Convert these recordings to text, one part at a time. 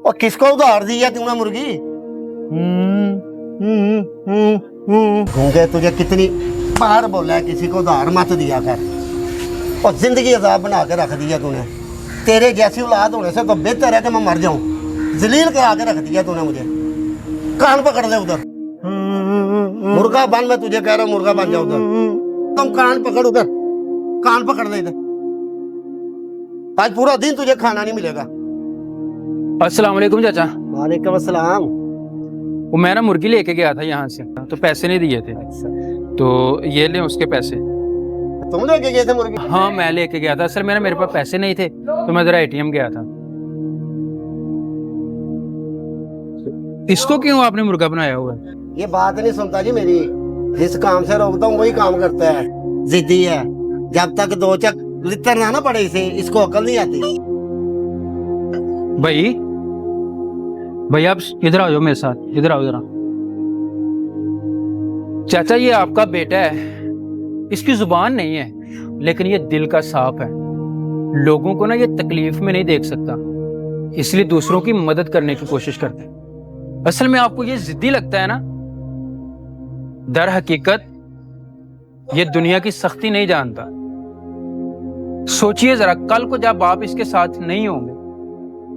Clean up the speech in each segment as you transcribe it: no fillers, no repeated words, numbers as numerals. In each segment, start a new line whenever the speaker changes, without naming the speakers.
और किसको उधार दी है तूने मुर्गी? गूंगे तुझे कितनी बार बोला है किसी को उधार मत दिया कर। और जिंदगी अजाब बना के रख दिया तूने। तेरे जैसी औलाद होने से तो बेहतर है कि मैं मर जाऊं। जलील करा के रख दिया तूने मुझे। कान पकड़ ले उधर। मुर्गा बन, मैं तुझे कह रहा हूँ मुर्गा बन जा उधर। तुम कान पकड़ उधर, कान पकड़ ले इधर। आज पूरा दिन तुझे खाना नहीं मिलेगा।
अस्सलाम वालेकुम चाचा।
वालेकुम अस्सलाम।
वो मैं ना मुर्गी लेके गया था यहाँ से, तो पैसे नहीं दिए थे, तो ये ले उसके पैसे।
तुम लेके गए थे मुर्गी?
हाँ मैं लेके गया था, असल में ना मेरे पास पैसे नहीं थे तो मैं जरा एटीएम गया था। इसको क्यों आपने मुर्गा बनाया हुआ है?
ये बात नहीं सुनता जी मेरी। जिस काम से रोकता हूँ वही काम करता है। जिद्दी है। जब तक दो चक लितर ना पड़े इसे, इसको अकल नहीं आती।
भाई आप इधर आ जाओ मेरे साथ, इधर आओ जरा। चाचा ये आपका बेटा है, इसकी जुबान नहीं है लेकिन ये दिल का साफ है। लोगों को ना ये तकलीफ में नहीं देख सकता, इसलिए दूसरों की मदद करने की कोशिश करता है। असल में आपको ये जिद्दी लगता है ना, दर हकीकत ये दुनिया की सख्ती नहीं जानता। सोचिए जरा, कल को जब आप इसके साथ नहीं होंगे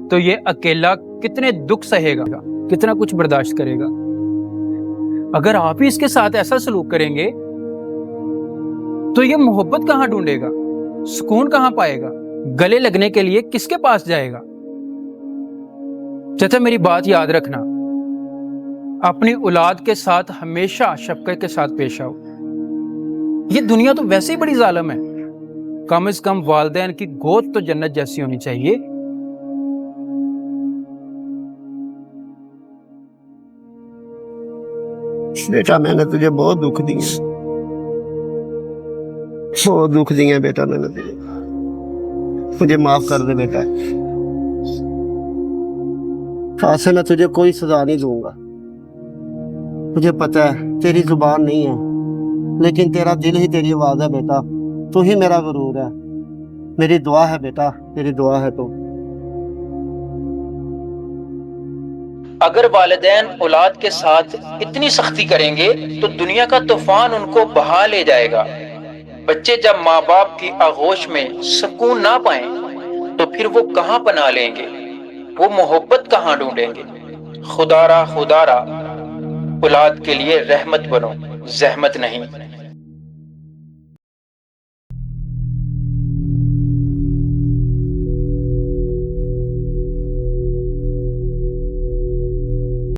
तो ये अकेला कितने दुख सहेगा, कितना कुछ बर्दाश्त करेगा। अगर आप ही इसके साथ ऐसा सलूक करेंगे तो ये मोहब्बत कहां ढूंढेगा, सुकून कहां पाएगा, गले लगने के लिए किसके पास जाएगा। चाचा मेरी बात याद रखना, अपनी औलाद के साथ हमेशा शफकत के साथ पेश आओ। ये दुनिया तो वैसे ही बड़ी जालिम है, कम से कम वालिदैन की गोद तो जन्नत जैसी होनी चाहिए।
बेटा मैंने तुझे बहुत दुख दिए, बहुत दुख दिए बेटा मैंने तुझे। मुझे माफ कर दे बेटा। आज से मैं तुझे कोई सजा नहीं दूंगा। मुझे पता है तेरी जुबान नहीं है, लेकिन तेरा दिल ही तेरी आवाज है बेटा। तू ही मेरा गुरूर है। मेरी दुआ है बेटा, तेरी दुआ है तो।
अगर वालिदैन औलाद के साथ इतनी सख्ती करेंगे तो दुनिया का तूफान उनको बहा ले जाएगा। बच्चे जब माँ बाप की आगोश में सुकून ना पाएं तो फिर वो कहां पनाह लेंगे, वो मोहब्बत कहां ढूंढेंगे। खुदारा खुदारा औलाद के लिए रहमत बनो, जहमत नहीं।